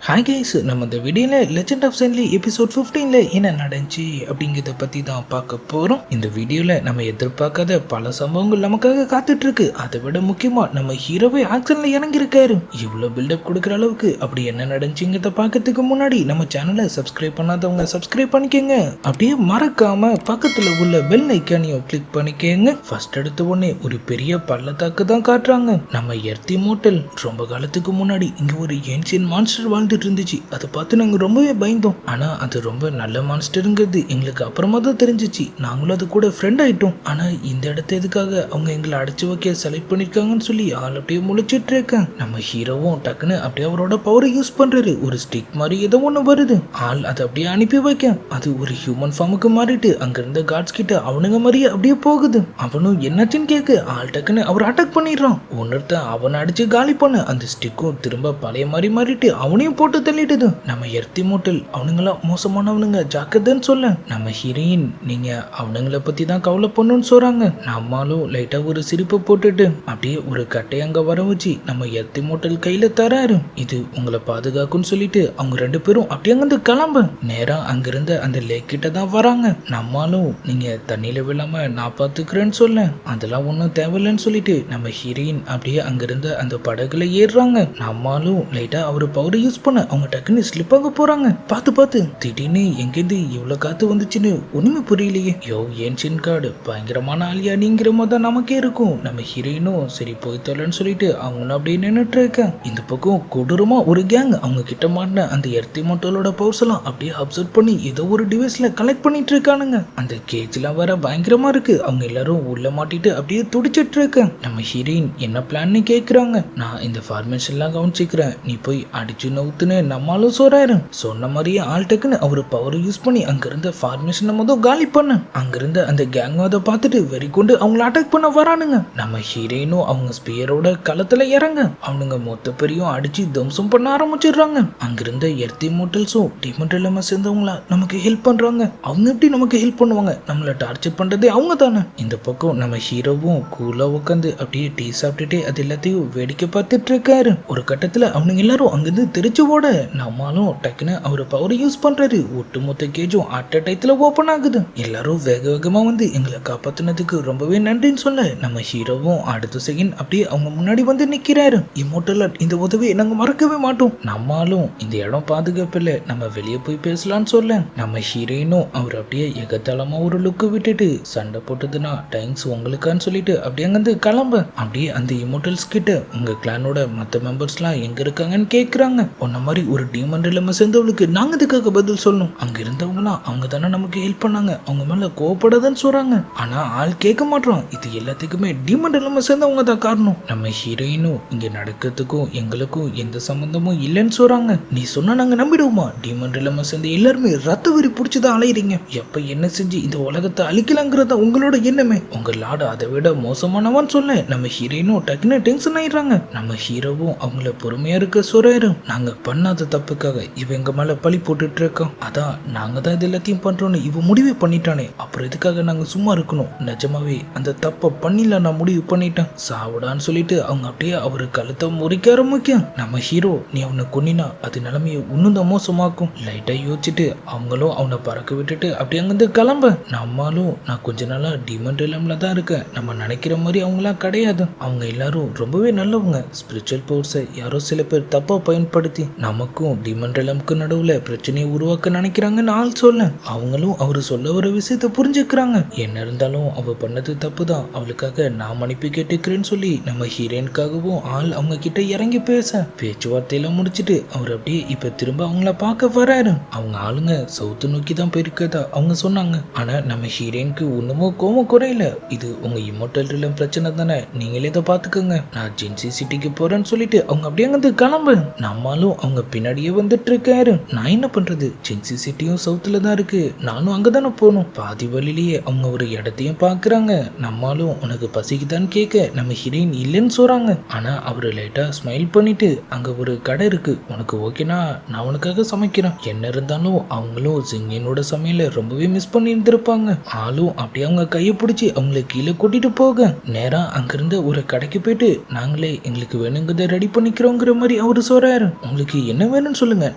Hi guys, நம்ம இந்த வீடியோவில் லெஜெண்ட் ஆஃப் சென்லி எபிசோட் 15 என்ன நடந்துச்சு அப்படிங்கிறத பற்றி தான் பார்க்க போகிறோம். இந்த வீடியோவில் நம்ம எதிர்பார்க்காத பல சம்பவங்கள் நமக்காக காத்துட்டு இருக்கு. அதை விட முக்கியமாக நம்ம ஹீரோவே ஆக்ஷனில் இறங்கியிருக்காரு. இவ்வளோ பில்டப் கொடுக்குற அளவுக்கு அப்படி என்ன நடந்துச்சுங்கிறத பார்க்கறதுக்கு முன்னாடி நம்ம சேனலை சப்ஸ்கிரைப் பண்ணாதவங்க சப்ஸ்கிரைப் பண்ணிக்கோங்க. அப்படியே மறக்காம பக்கத்தில் உள்ள பெல் ஐக்கானையும் கிளிக் பண்ணிக்கோங்க. ஃபர்ஸ்ட் எடுத்த உடனே ஒரு பெரிய பள்ளத்தாக்கு தான் காட்டுறாங்க. நம்ம எர்த்தி மோட்டல் ரொம்ப காலத்துக்கு முன்னாடி இங்கே ஒரு ஏன்ஷியன் மான்ஸ்டர் வாழ்ந்துட்டு இருந்துச்சு. அதை பார்த்து நாங்கள் ரொம்பவே பயந்தோம். ஆனால் அது ரொம்ப நல்ல மான்ஸ்டருங்கிறது எங்களுக்கு அப்புறமா தான் தெரிஞ்சிச்சு. நாங்களும் அது கூட ஃப்ரெண்ட் ஆயிட்டோம். ஆனால் இந்த இடத்த எதுக்காக அவங்க எங்களை அடைச்சு வைக்க செலக்ட் பண்ணியிருக்காங்கன்னு சொல்லி ஆள் அப்படியே முழிச்சிட்டு இருக்கேன். நம்ம ஹீரோவும் டக்குன்னு அப்படியே அவரோட பவரை யூஸ் பண்றாரு. ஒரு ஸ்டிக் மாதிரி ஏதோ ஒன்று வருது. ஆள் அதை அப்படியே அனுப்பி வைக்க அது ஒரு ஹியூமன் ஃபார்முக்கு மாறிட்டு அங்க இருந்த காட்ஸ் கிட்ட அவனுங்க மாதிரியே அப்படியே போகுது. அவனும் என்னாச்சுன்னு கேட்க ஆள் டக்குன்னு அவர் அட்டாக் பண்ணிடுறான். ஒன்னொருத்த அவனை அடிச்சு காலி பண்ண அந்த ஸ்டிக்கும் திரும்ப பழைய மாதிரி மாறிட்டு அவனையும் போட்டு தள்ளிடுது. நம்ம எர்த்தி மோட்டல் அவனுங்களாம் மோசமானவனுங்க, ஜாக்கிரதைன்னு சொல்ல நம்ம ஹீரோயின் நீங்க அவனுங்களை பத்தி தான் கவலை பண்ணுன்னு சொல்றாங்க. நம்மளும் லைட்டா ஒரு சிரிப்பு போட்டுட்டு அப்படியே ஒரு கட்டை அங்க வர வச்சு நம்ம எர்த்தி மோட்டல் கையில தராரு. இது உங்களை பாதுகாக்கும்னு சொல்லிட்டு அவங்க ரெண்டு பேரும் அப்படியே அங்கிருந்து கிளம்ப நேரா அங்கிருந்த அந்த லேக் கிட்ட தான் வராங்க. நம்மளும் நீங்க தண்ணியில விழாம நான் பாத்துக்கிறேன்னு சொல்ல அதெல்லாம் ஒன்றும் தேவையில்லைன்னு சொல்லிட்டு நம்ம ஹீரோயின் அப்படியே அங்கிருந்த அந்த படகுல ஏறுறாங்க. நம்மளும் லைட்டா அவரு பவர் யூஸ் பண்ண அவங்க டக்குன்னு ஸ்லிப் ஆக போறாங்க. பார்த்து திடீர்னு எங்கேருந்து இவ்வளவு காத்து வந்துச்சுன்னு ஒண்ணுமே புரியலையே. யோ ஏன்ஷியன் கார்டு பயங்கரமான ஆலியானிங்கிற மாதிரி தான் நமக்கே இருக்கும். நம்ம ஹீரோயினும் சரி போய் தொலைன்னு சொல்லிட்டு அவங்க அப்படியே நின்றுட்டு இருக்கேன். இந்த பக்கம் கொடூரமா ஒரு கேங் அவங்க கிட்ட மாட்டின அந்த எர்த்தி மோட்டலோட பவர்ஸ் எல்லாம் அப்படியே அப்சர்வ் பண்ணி ஏதோ ஒரு டிவைஸ்ல கலெக்ட் பண்ணிட்டு இருக்கானுங்க. அந்த கேஜ்லாம் வேற பயங்கரமா இருக்கு. அவங்க எல்லாரும் உள்ள மாட்டிட்டு அப்படியே துடிச்சிட்டு இருக்கேன். நம்ம ஹீரோயின் என்ன பிளான்னு கேக்குறாங்க. நான் இந்த ஃபார்மேஷன்லாம் கவனிச்சுக்கிறேன், நீ போய் அடிச்சு நவுத்துன்னு நம்மளும் சொல்றாரு. சொன்ன மாதிரியே ஆல்டக்குன்னு அவரு பவர் யூஸ் பண்ணி அங்கிருந்த ஃபார்மேஷனை மொதல் காலி பண்ண அங்கிருந்த அந்த கேங் அதை பார்த்துட்டு வெறி கொண்டு அவங்கள அட்டாக் பண்ண வரானுங்க. நம்ம ஹீரோயினும் அவங்க ஸ்பியரோட களத்துல இறங்க அவனுங்க மொத்த பெரியும் அடிச்சு தம்சம் பண்ண ஆரம்பிச்சிடுறாங்க. அங்கிருந்த எர்த்தி மோட்டல்ஸும் டிமண்ட் இல்லாம சேர்ந்தவங்களா நமக்கு ஹெல்ப் பண்றாங்க. அவங்க எப்படி நமக்கு ஹெல்ப் பண்ணுவாங்க, நம்மள டார்ச்சர் பண்றதே அவங்க தானே. இந்த பக்கம் நம்ம ஹீரோவும் கூலா உட்காந்து அப்படியே டீ சாப்பிட்டுட்டே அது எல்லாத்தையும் வேடிக்கை பார்த்துட்டு இருக்காரு. ஒரு கட்டத்துல அவனுங்க எல்லாரும் அங்கிருந்து தெரிச்சு ஓட நம்மளும் டக்குன்னு அவரு பவர் யூஸ் பண்றாரு. ஒட்டுமொத்த கேஜும் அட் டைத்துல ஓபன் ஆகுது. எல்லாரும் வேக வேகமா வந்து எங்களை காப்பாத்தினதுக்கு ரொம்பவே நன்றின்னு சொல்ல நம்ம ஹீரோவும் அடுத்த செகண்ட் அப்படியே அவங்க முன்னாடி வந்து நிக்கிறாரு. இம்மோட்டல் இந்த உதவியை நாங்க மறக்கவே மாட்டோம். நம்மளும் இந்த இடம் பாதுகாப்பு இல்ல, நம்ம வெளியே போய் பேசலாம்னு சொல்ல நம்ம ஹீரோயினும் அவர் அப்படியே எகத்தாளமா ஒரு லுக்கு விட்டுட்டு சண்டை போட்டதுன்னா தேங்க்ஸ் உங்களுக்கான்னு சொல்லிட்டு அப்படியே அங்கிருந்து கிளம்ப அப்படியே அந்த இம்மோட்டல்ஸ் கிட்ட உங்க கிளானோட மற்ற மெம்பர்ஸ்லாம் எங்க இருக்காங்கன்னு கேக்குறாங்க. உன்ன மாதிரி ஒரு டீமன் இல்லாம சேர்ந்தவளுக்கு நாங்க இதுக்காக பதில் சொல்லணும். அங்க இருந்தவங்களாம் அவங்க தானே நமக்கு ஹெல்ப் பண்ணாங்க, அவங்க மேல கோவப்படாதன்னு சொல்றாங்க. ஆனா ஆள் கேட்க மாட்டோம். இது எல்லாத்துக்குமே டீமன் இல்லாம சேர்ந்தவங்க தான் காரணம். நம்ம ஹீரோயினும் இங்க நடக்கிறதுக்கும் எங்களுக்கும் எந்த சம்பந்தமும் இல்லைன்னு சொல்றாங்க. நீ சொன்னா நாங்க நம்பிடுவோமா? டீமன் இல்லாம சேர்ந்து எல்லாருமே ரத்த வெறி புடிச்சுதான் அலையிறீங்க. எப்ப என்ன செஞ்சு இந்த உலகத்தை அழிக்கலாங்கிறத உங்களோட எண்ணமே. உங்க லாடு அதை விட மோசமானவான்னு சொல்ல நம்ம ஹீரோயினும் டக்குன்னு டென்ஷன் ஆயிடுறாங்க. நம்ம ஹீரோவும் அவங்கள பொறுமையா இருக்க சொல்றாரு. நாங்க பண்ணாத தப்புக்காக இவ எங்க மேல பழி போட்டுட்டு இருக்கோம். அதான் நாங்க தான் இது எல்லாத்தையும் பண்றோம்னு இவ முடிவே பண்ணிட்டானே, அப்புறம் இதுக்காக நாங்க சும்மா இருக்கணும். நிஜமாவே அந்த தப்ப பண்ணில நான் முடிவு பண்ணிட்டேன், சாவுடான்னு சொல்லிட்டு அவங்க அப்படியே அவரு கழுத்தை முறிக்க ஆரம்பிக்கும். நம்ம ஹீரோ நீ அவனை கொன்னினா அது நிலைமையை இன்னும் தான் மோசமாக்கும். லைட்டா யோசிச்சுட்டு அவங்களும் அவனை பறக்க விட்டுட்டு அப்படியே அங்கிருந்து கிளம்ப நம்மளும் நான் கொஞ்ச நாளா டிமண்ட் இல்லாமல தான் இருக்கேன். நம்ம நினைக்கிற மாதிரி அவங்களாம் கிடையாது. அவங்க எல்லாரும் ரொம்பவே நல்லவங்க. ஸ்பிரிச்சுவல் பவர்ஸை யாரோ சில பேர் தப்பா பயன்படுத்தி நமக்கும் டிமண்டலம்க்கு நடுவுல பிரச்சனையை உருவாக்க நினைக்கிறாங்கன்னு ஆள் சொல்ல அவங்களும் அவரு சொல்ல வர விஷயத்த புரிஞ்சுக்கிறாங்க. என்ன இருந்தாலும் அவ பண்ணது தப்பு தான், அவளுக்காக நான் மன்னிப்பு கேட்டுக்கிறேன்னு சொல்லி நம்ம ஹீரோயினுக்காகவும் ஆள் அவங்க கிட்ட இறங்கி பேச பேச்சுவார்த்தையெல்லாம் முடிச்சுட்டு அவர் அப்படியே இப்ப திரும்ப அவங்கள பார்க்க வராரு. அவங்க ஆளுங்க சவுத்து நோக்கி தான் போயிருக்கதா அவங்க சொன்னாங்க. ஆனா நம்ம ஹீரோயினுக்கு ஒண்ணுமோ கோவம் குறையில. இது உங்க இம்மோட்டல் ரிலம் பிரச்சனை தானே, நீங்களே இதை பாத்துக்கோங்க, நான் ஜென்சி சிட்டிக்கு போறேன்னு சொல்லிட்டு அவங்க அப்படியே அங்க கிளம்பு. நம்மளும் அவங்க பின்னாடியே வந்துட்டு இருக்காரு. நான் என்ன பண்றது, ஜென்சி சிட்டியும் சவுத்துல தான் இருக்கு, நானும் அங்கதானே போகணும். பாதி வழியிலேயே அவங்க ஒரு இடத்தையும் பாக்குறாங்க. நம்மளும் உனக்கு பசிக்குதான்னு கேட்க நம்ம ஹீரோயின் இல்லைன்னு சொல்றாங்க. ஆனா அவரு லைட்டா ஸ்மைல் பண்ணிட்டு அங்க ஒரு கடை இருக்கு, உனக்கு ஓகேனா நான் உனக்காக சமைக்கிறேன். என்ன இருந்தாலும் அவங்களும் ஜிங்கினோட சமையல ரொம்பவே மிஸ் பண்ணி இருந்திருப்பாங்க. ஆளும் அப்படியே அவங்க கையை பிடிச்சி அவங்களை கீழே கூட்டிட்டு போக நேரா அங்கிருந்து ஒரு கடைக்கு போயிட்டு நாங்களே எங்களுக்கு வேணுங்கிறத ரெடி பண்ணிக்கிறோங்கிற மாதிரி அவரு சொல்றாரு. உங்களுக்கு உங்களுக்கு என்ன வேணும்னு சொல்லுங்க,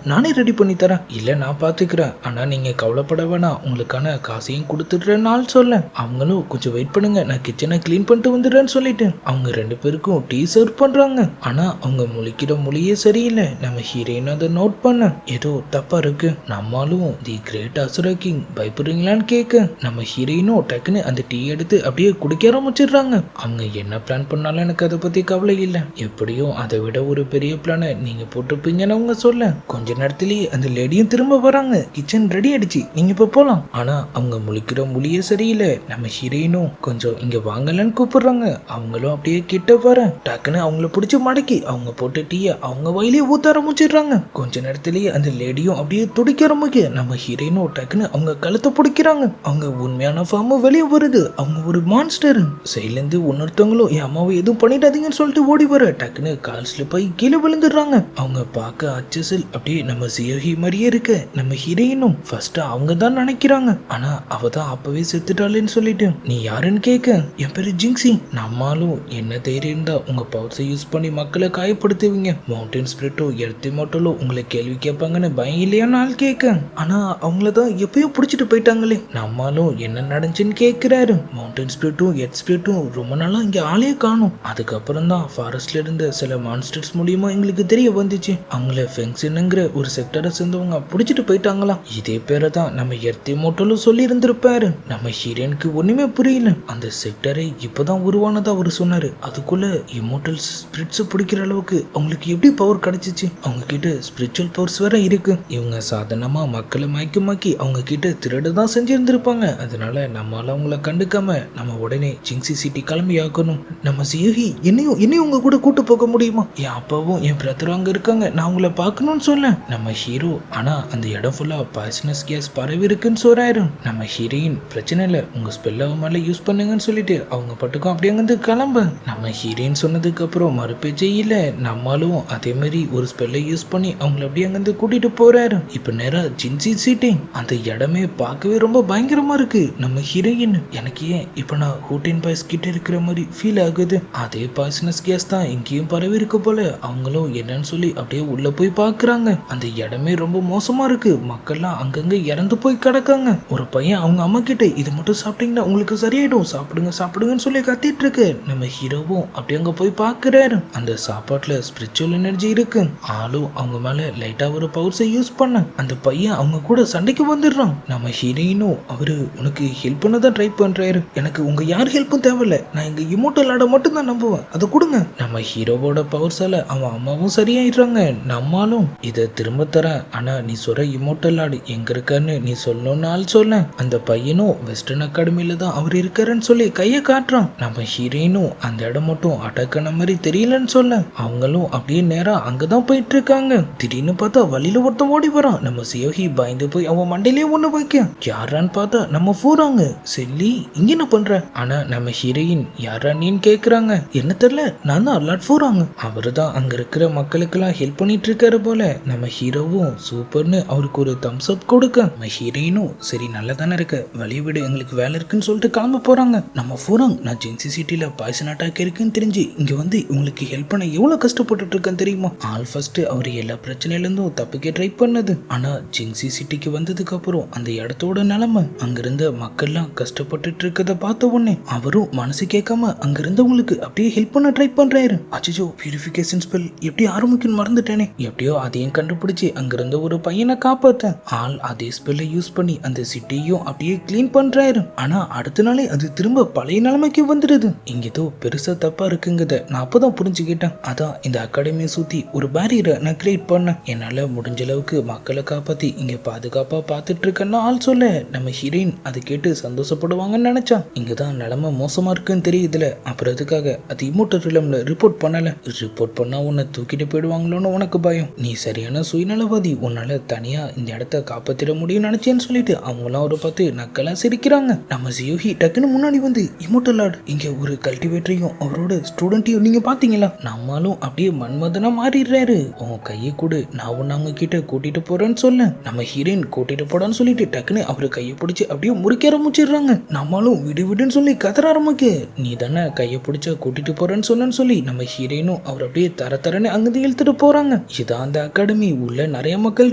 நானே ரெடி பண்ணி தரேன். இல்ல நான் பாத்துக்கிறேன், ஆனா நீங்க கவலைப்பட வேணாம், உங்களுக்கான காசையும் கொடுத்துடுறேன்னு ஆள் சொல்ல. அவங்களும் கொஞ்சம் வெயிட் பண்ணுங்க, நான் கிச்சனை கிளீன் பண்ணிட்டு வந்துடுறேன்னு சொல்லிட்டு அவங்க 2 பேருக்கும் டீ சர்வ் பண்றாங்க. ஆனா அவங்க முழிக்கிற மொழியே சரியில்லை. நம்ம ஹீரோயின் அதை நோட் பண்ண ஏதோ தப்பா இருக்கு. நம்மளும் தி கிரேட் அசுர கிங் பயப்படுறீங்களான்னு கேட்க நம்ம ஹீரோயினும் டக்குன்னு அந்த டீ எடுத்து அப்படியே குடிக்க ஆரம்பிச்சிடுறாங்க. அவங்க என்ன பிளான் பண்ணாலும் எனக்கு அதை பத்தி கவலை இல்லை, எப்படியும் அதை விட ஒரு பெரிய பிளானை நீங்க போட்டிருப்பீங்கன்னு அவங்க சொல்ல கொஞ்ச நேரத்திலேயே அந்த லேடியும் திரும்ப வராங்க. கிச்சன் ரெடி ஆயிடுச்சு, நீங்க இப்ப போலாம். ஆனா அவங்க முழிக்கிற மொழியே சரியில்லை. நம்ம ஹீரோயினும் கொஞ்சம் இங்க வாங்கலன்னு கூப்பிடுறாங்க. அவங்களும் அப்படியே கிட்ட வர டக்குன்னு அவங்கள பிடிச்சி மடக்கி அவங்க போட்டு டீயை அவங்க வயலே ஊத்த ஆரம்பிச்சிடுறாங்க. கொஞ்ச நேரத்திலேயே அந்த லேடியும் அப்படியே துடிக்க ஆரம்பிக்க நம்ம ஹீரோயினும் டக்குன்னு அவங்க கழுத்தை பிடிக்கிறாங்க. அவங்க உண்மையான ஃபார்ம் வெளியே வருது. அவங்க ஒரு மான்ஸ்டர். சைட்லேருந்து இன்னொருத்தவங்களும் என் அம்மாவை எதுவும் பண்ணிடாதீங்கன்னு சொல்லிட்டு ஓடி வர டக்குன்னு கால் ஸ்லிப் ஆகி கீழே விழுந்துடுறாங்க. அவங்க பார்க்க அச்சசல் அப்படியே நம்ம சியோஹி மாதிரியே இருக்க நம்ம ஹீரோயினும் ஃபர்ஸ்ட் அவங்க தான் நினைக்கிறாங்க. ஆனா அவ தான் அப்பவே செத்துட்டாளேன்னு சொல்லிட்டு நீ யாருன்னு கேட்க என் பேரு ஜிங்ஸி. நம்மளும் என்ன தைரியம் தான் உங்க பவர்ஸை யூஸ் பண்ணி மக்களை காயப்படுத்துவீங்க, மவுண்டன் ஸ்பிரிட்டோ எர்த்தி மோட்டலோ உங்களை கேள்வி கேட்பாங்கன்னு பயம் இல்லையான்னு ஆள் கேட்க ஆனா அவங்களதான் எப்பயோ பிடிச்சிட்டு போயிட்டாங்களே. நம்மளும் என்ன நடந்துச்சுன்னு கேட்கிறாரு. மவுண்டன் ஸ்பிரிட்டும் எர்த் ஸ்பிரிட்டும் ரொம்ப நாளா இங்க ஆளே காணும். அதுக்கப்புறம் தான் ஃபாரஸ்ட்ல இருந்த சில மான்ஸ்டர்ஸ் மூலியமா எங்களுக்கு தெரிய வந்துச்சு, அவங்கள ஃபெங்ஸின்ங்கிற ஒரு செக்டரை சேர்ந்தவங்க பிடிச்சிட்டு போயிட்டாங்களாம். இதே பேரை தான் நம்ம எர்த்தி மோட்டலும் சொல்லி இருந்திருப்பாரு. நம்ம ஹீரோனுக்கு ஒண்ணுமே புரியல. அந்த செக்டரை இப்பதான் உருவானதா அவர் சொன்னாரு. அதுக்குள்ள இமோட்டல் ஸ்பிரிட்ஸ் பிடிக்கிற அளவுக்கு அவங்களுக்கு எப்படி பவர் கிடைச்சிச்சு? அவங்க கிட்ட ஸ்பிரிச்சுவல் பவர்ஸ் வேற இருக்கு. இவங்க சாதாரணமா மக்களை மயக்கமாக்கி அவங்க கிட்ட திருட தான் செஞ்சிருந்திருப்பாங்க. அதனால நம்மளால அவங்கள கண்டுக்காம நம்ம உடனே ஜிங்ஸி சிட்டி கிளம்பி ஆக்கணும். நம்ம சியோஹி என்னையும் உங்க கூட கூட்டு போக முடியுமா? என் அப்பாவும் என் பிரதரும் அங்க இருக்காங்க, நான் உங்களை பார்க்கணும்னு சொல்ல நம்ம ஹீரோ ஆனா அந்த இடம் ஃபுல்லா பாய்சனஸ் கேஸ் பரவி இருக்குன்னு சொல்றாரு. நம்ம ஹீரோயின் பிரச்சனை இல்லை, உங்க ஸ்பெல்ல மேல யூஸ் பண்ணுங்கன்னு சொல்லிட்டு அவங்க பட்டுக்கும் அப்படியே அங்கிருந்து கிளம்ப. நம்ம ஹீரோயின் சொன்னதுக்கு அப்புறம் மறுபேச்சே இல்ல. நம்மளும் அதே மாதிரி ஒரு ஸ்பெல்லை யூஸ் பண்ணி அவங்கள அப்படியே அங்கிருந்து கூட்டிட்டு போறாரு. இப்ப நேரா ஜின்சி சிட்டி. அந்த இடமே பார்க்கவே ரொம்ப பயங்கரமா இருக்கு. நம்ம ஹீரோயின் எனக்கு ஏன் இப்ப நான் ஹூட்டின் பாய்ஸ் கிட்ட இருக்கிற மாதிரி ஃபீல் ஆகுது. அதே பாய்சனஸ் கேஸ் தான் இங்கேயும் பரவி இருக்கு போல. அவங்களும் என்னன்னு சொல்லி அப்படியே உள்ள போய் பாக்குறாங்க. அந்த இடமே ரொம்ப மோசமா இருக்கு. மக்கள்லாம் அங்கங்க இறந்து போய் கிடக்காங்க. ஒரு பையன் அவங்க அம்மா கிட்ட இது மட்டும் சாப்பிட்டீங்கன்னா உங்களுக்கு சரியாயிடும், சாப்பிடுங்க சாப்பிடுங்கன்னு சொல்லி கத்திட்டு இருக்கு. நம்ம ஹீரோவும் அப்படி அங்க போய் பாக்குறாரு. அந்த சாப்பாட்டுல ஸ்பிரிச்சுவல் எனர்ஜி இருக்கு. ஆளும் அவங்க மேல லைட்டா ஒரு பவர்ஸை யூஸ் பண்ண அந்த பையன் அவங்க கூட சண்டைக்கு வந்துடுறான். நம்ம ஹீரோயினும் அவரு உனக்கு ஹெல்ப் பண்ணதான் ட்ரை பண்றாரு, எனக்கு உங்க யார் ஹெல்ப்பும் தேவையில்ல, நான் எங்க இமோட்டல் ஆட மட்டும் தான் நம்புவேன், அதை கொடுங்க. நம்ம ஹீரோவோட பவர்ஸால அவன் அம்மாவும் சரியாயிடுறாங்க. நம்மளும் இதை திரும்ப தரேன், ஆனா நீ சொல்ற இமோட்டல் ஆடு எங்க இருக்கான்னு நீ சொல்லணும்னு ஆள் சொல்ல அந்த பையனும் வெஸ்டர்ன் அகாடமியில தான் அவர் இருக்காருன்னு சொல்லி கையை காட்டுறான். நம்ம ஹீரோயினும் அந்த இடம் மட்டும் அடக்கான மாதிரி தெரியலன்னு சொல்ல அவங்களும் அப்படியே நேரா அங்கதான் போயிட்டு இருக்காங்க. திடீர்னு பார்த்தா வழியில ஒருத்தன் ஓடி வரான். நம்ம சியோஹி பயந்து போய் அவன் மண்டையிலேயே ஒண்ணு வைக்க யாரான்னு பார்த்தா நம்ம போறாங்க. செல்லி இங்க என்ன பண்ற? ஆனா நம்ம ஹீரோயின் யாரா நீன்னு கேக்குறாங்க. என்ன தெரியல, நான் தான் அல்லாட் போறாங்க. அவரு தான் அங்க இருக்கிற மக்களுக்கெல்லாம் ஹெல்ப் பண்ணிட்டு இருக்காரு போல. நம்ம ஹீரோவும் சூப்பர்னு அவருக்கு ஒரு தம்ஸ் அப் கொடுக்க நம்ம ஹீரோயினும் சரி நல்லா தானே இருக்க, வழியை விட எங்களுக்கு வேலை இருக்குன்னு சொல்லிட்டு கிளம்ப போறாங்க. நம்ம போறாங்க. நான் ஜின்சி சிட்டில பாய்சன் அட்டாக் இருக்குன்னு தெரிஞ்சு இங்க வந்து உங்களுக்கு ஹெல்ப் பண்ண எவ்வளவு கஷ்டப்பட்டு இருக்கேன்னு தெரியுமா? ஆல் ஃபர்ஸ்ட் அவர் எல்லா பிரச்சனையில இருந்தும் தப்பிக்க ட்ரை பண்ணது. ஆனா ஜிங்ஸி சிட்டிக்கு வந்ததுக்கு அப்புறம் அந்த இடத்தோட நிலைமை அங்கிருந்த மக்கள்லாம் கஷ்டப்பட்டு இருக்கத பார்த்த உடனே அவரும் மனசு கேட்காம அங்க இருந்தவங்களுக்கு அப்படியே ஹெல்ப் பண்ண ட்ரை பண்றாரு. அச்சோ, பியூரிஃபிகேஷன் ஸ்பெல் எப்படி ஆரம்பிக்குன்னு மறந்துட்டேனே. எப்படியோ அதையும் கண்டுபிடிச்சு அங்க இருந்த ஒரு பையனை காப்பாத்த ஆள் அதே ஸ்பெல்லை யூஸ் பண்ணி அந்த சிட்டியும் அப்படியே கிளீன் பண்றாரு. ஆனா அடுத்த நாளே அது திரும்ப பழைய நிலைமைக்கு வந்துடுது. இங்க ஏதோ பெருசா தப்பா இருக்குங்கிறத நான் அப்பதான் புரிஞ்சுக்கிட்டேன். அதான் இந்த அகாடமியை சுத்தி ஒரு பேரியரை நான் கிரியேட் பண்ணேன். என்னால முடிஞ்ச அளவுக்கு மக்களை காப்பாத்தி இங்க பாதுகாப்பா பார்த்துட்டு இருக்கேன்னு ஆள் சொல்ல நம்ம ஹீரோயின் அதை கேட்டு சந்தோஷப்படுவாங்கன்னு நினைச்சா இங்கதான் நிலைமை மோசமா இருக்குன்னு தெரியுதுல, அப்புறம் அதுக்காக அது இமோட்டல் ரிலம்ல ரிப்போர்ட் பண்ணல. ரிப்போர்ட் பண்ணா உன்னை தூக்கிட்டு போயிடுவாங்களோன்னு உனக்கு பயம். நீ சரியான சுயநலவாதி, உன்னால தனியா இந்த இடத்த காப்பாத்திட முடியும் நினைச்சேன்னு சொல்லிட்டு அவங்களாம் ஒரு பார்த்து நக்கலா சிரிக்கிறாங்க. நம்ம சியோஹி டக்குன்னு முன்னாடி வந்து இமோட்டல் ஆர்ட் இங்க ஒரு கல்டிவேட்டரையும் அவரோட ஸ்டூடெண்ட்டையும் நீங்க பாத்தீங்களா? நம்மளும் அப்படியே மன்மதனா மாறிடுறாரு. உன் கையை கூட நான் ஒன்னு அவங்க கிட்ட கூட்டிட்டு போறேன்னு சொல்ல நம்ம ஹீரோயின் கூட்டிட்டு போடான்னு சொல்லிட்டு டக்குன்னு அவரு கையை பிடிச்சி அப்படியே முறிக்க ஆரம்பிச்சிடுறாங்க. நம்மளும் விடு விடுன்னு சொல்லி கதற ஆரம்பிக்க நீ தானே கையை பிடிச்ச கூட்டிட்டு போறேன்னு சொன்னு சொல்லி நம்ம ஹீரோயினும் அவர் அப்படியே தர தரன்னு அங்கிருந்து இழுத்துட்டு போறாங்க. இதான் அந்த அகாடமி உள்ள நிறைய மக்கள்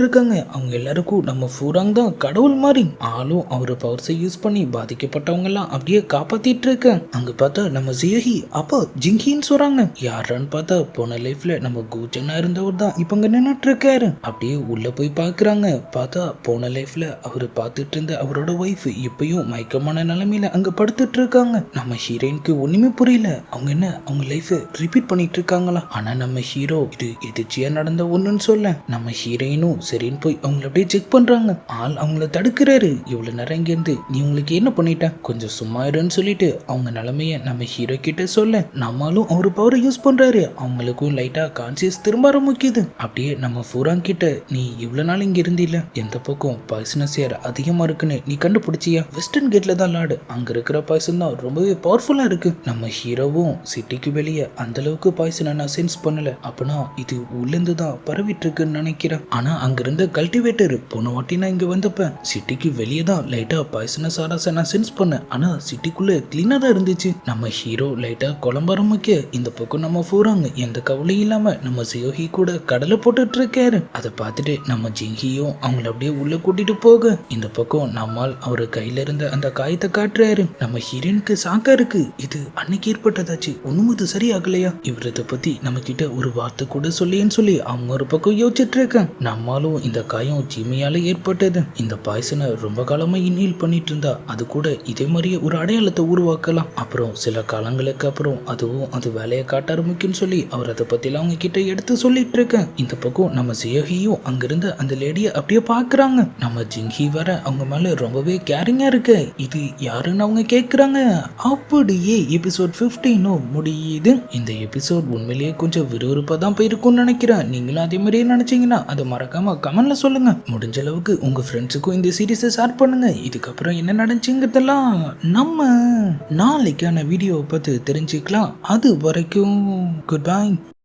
இருக்காங்க, அவங்க எல்லாருக்கும் நம்ம ஃபூராங் தான் கடவுள் மாதிரி. ஆளும் அவரு பவர்ஸை யூஸ் பண்ணி பாதிக்கப்பட்டவங்க எல்லாம் அப்படியே காப்பாத்திட்டு இருக்க. அங்க பார்த்தா நம்ம ஜியோஹி அப்போ ஜிங்கின்னு சொல்றாங்க. யாரான்னு பார்த்தா போன லைஃப்ல நம்ம கூச்சனா இருந்தவர் தான் இப்ப அங்க நின்னுட்டு இருக்காரு. அப்படியே உள்ள போய் பாக்குறாங்க. பார்த்தா போன லைஃப்ல அவரு பார்த்துட்டு இருந்த அவரோட ஒய்ஃப் இப்பயும் மயக்கமான நிலைமையில அங்க படுத்துட்டு இருக்காங்க. நம்ம ஹீரோயினுக்கு ஒண்ணுமே புரியல. அவங்க என்ன அவங்க லைஃப் ரிப்பீட் பண்ணிட்டு இருக்காங்களா? ஆனா நம்ம ஹீரோ இது எதிர்ச்சியா நடந்த ஒண்ணுன்னு சொல்ல நம்ம ஹீரோயினும் சரின்னு போய் அவங்கள அப்படியே செக் பண்றாங்க. ஆள் அவங்கள தடுக்கிறாரு. இவ்வளவு நேரம் இங்க இருந்து நீ உங்களுக்கு என்ன பண்ணிட்ட, கொஞ்சம் சும்மா இருன்னு சொல்லிட்டு அவங்க நிலைமைய நம்ம ஹீரோ கிட்ட சொல்ல நம்மளும் அவரு பவரை யூஸ் பண்றாரு. அவங்களுக்கும் லைட்டா கான்சியஸ் திரும்ப ஆரம்பிக்குது. அப்படியே நம்ம ஃபூராங் கிட்ட நீ இவ்வளவு நாள் இங்க இருந்தில்ல, எந்த பக்கம் பாய்சனஸ் ஏர் அதிகமா இருக்குன்னு நீ கண்டுபிடிச்சியா? வெஸ்டர்ன் கேட்ல தான் லாடு, அங்க இருக்கிற பாய்சன் தான் ரொம்பவே பவர்ஃபுல்லா இருக்கு. நம்ம ஹீரோவும் சிட்டிக்கு வெளியே அந்த அளவுக்கு பாய்சனை நான் சென்ஸ் பண்ணல, அப்பனா இது உள்ளிருந்து தான் பரவிட்டு இருக்குன்னு நினைக்கிறேன். ஆனா அங்க இருந்த கல்டிவேட்டர் போன வாட்டி நான் இங்க வந்தப்ப சிட்டிக்கு வெளியே தான் லைட்டா பாய்சனஸ் ஆராச நான் சென்ஸ் பண்ணேன், ஆனா சிட்டிக்குள்ள கிளீனா தான் இருந்துச்சு. நம்ம ஹீரோ லைட்டா குழம்பரமிக்க இந்த பக்கம் நம்ம போறாங்க. எந்த கவலையும் இல்லாம நம்ம ஜியோஹி கூட கடலை போட்டுட்டு இருக்காரு. அதை பார்த்துட்டு நம்ம ஜிங்கியும் அவங்கள அப்படியே உள்ள கூட்டிட்டு போக இந்த பக்கம் நம்மால் அவரு கையில இருந்த அந்த காயத்தை காட்டுறாரு. நம்ம ஹீரோனுக்கு சாக்கா இருக்கு. இது அன்னைக்கு ஏற்பட்டதாச்சு, ஒண்ணும் இது சரியாகலையா? இவர் இதை பத்தி நம்ம கிட்ட ஒரு வார்த்தை கூட சொல்லின்னு சொல்லி அவங்க ஒரு பக்கம் யோசிச்சுட்டு இருக்காங்க. நம்மாலும் இந்த காயம் ஜிம்மியால ஏற்பட்டது. இந்த பாய்சனை ரொம்ப காலமா இன்ஹேல் பண்ணிட்டு இருந்தா அது கூட இதே மாதிரியே ஒரு அடையாளத்தை உருவாக்கலாம். அப்புறம் சில காலங்களுக்கு அப்புறம் அதுவும் அது வேலையை காட்ட ஆரம்பிக்கும்னு சொல்லி அவர் அதை பத்திலாம் அவங்க கிட்ட எடுத்து சொல்லிட்டு இருக்கேன். இந்த பக்கம் நம்ம ஜியோஹியும் அங்கிருந்த அந்த லேடியை அப்படியே பாக்குறாங்க. நம்ம ஜிங்கி வர அவங்க மேல ரொம்பவே கேரிங்கா இருக்கு. இது யாருன்னு அவங்க கேக்குறாங்க. அப்படியே எபிசோட் 15 முடியுது. இந்த எபிசோட் உண்மையிலேயே கொஞ்சம் விறுவிறுப்பா தான் போயிருக்கும்னு நினைக்கிறேன். நீங்களும் அதே மாதிரியே நினைச்சீங்கன்னா அதை மறக்காம கமெண்ட்ல சொல்லுங்க. முடிஞ்ச அளவுக்கு உங்க ஃப்ரெண்ட்ஸுக்கும் இந்த சீரீஸை ஷேர் பண்ணுங்க. இதுக்கப்புறம் என்ன நடந்துச்சுங்கிறதெல்லாம் நம்ம நாளைக்கான வீடியோவை பார்த்து தெரிஞ்சுக்கலாம். அது வரைக்கும் குட் பை.